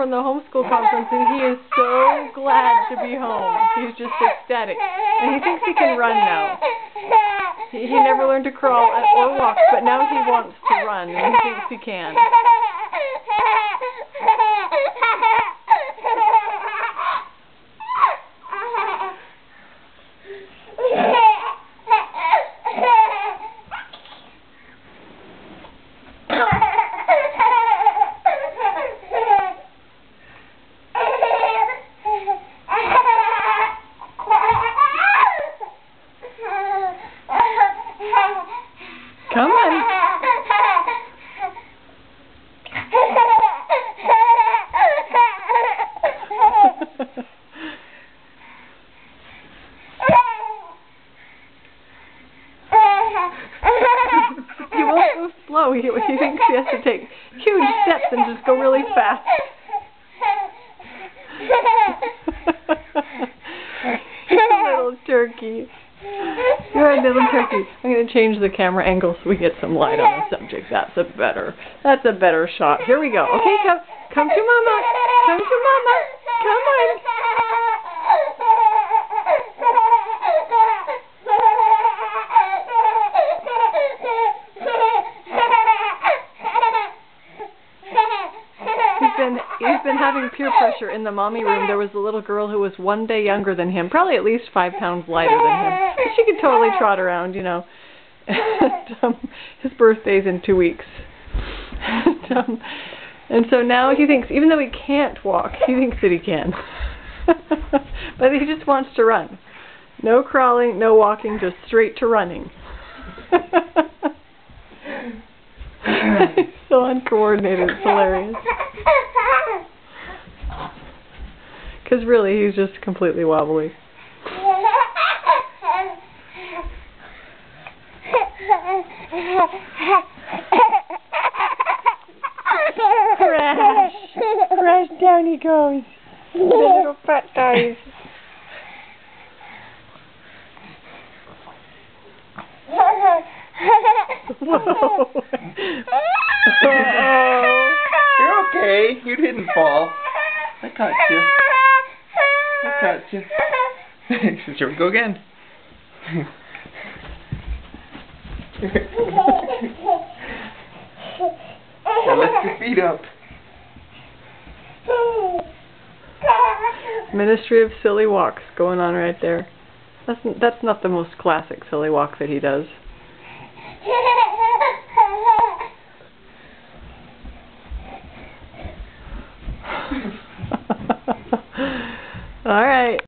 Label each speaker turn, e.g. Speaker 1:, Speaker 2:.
Speaker 1: from the homeschool conference, and he is so glad to be home. He's just ecstatic. And he thinks he can run now. He never learned to crawl or walk, but now he wants to run, and he thinks he can. Come on. He won't go slow. He thinks he has to take huge steps and just go really fast. Little turkey. You're a little turkey. I'm going to change the camera angle so we get some light on the subject. That's a better shot. Here we go. Okay, come to Mama. Come to Mama. Come on. He's been having peer pressure in the mommy room. There was a little girl who was 1 day younger than him, probably at least 5 pounds lighter than him. But she could totally trot around, you know. His birthday's in 2 weeks. And so now he thinks, even though he can't walk, he thinks that he can. But he just wants to run. No crawling, no walking, just straight to running. He's so uncoordinated, it's hilarious. Because really, he's just completely wobbly. Crash! Crash, down he goes. The little fat guys. Whoa.
Speaker 2: You're okay. You didn't fall. I caught you. I caught you. Here we go again. Now lift your feet up.
Speaker 1: Ministry of Silly Walks going on right there. That's not the most classic silly walk that he does. All right.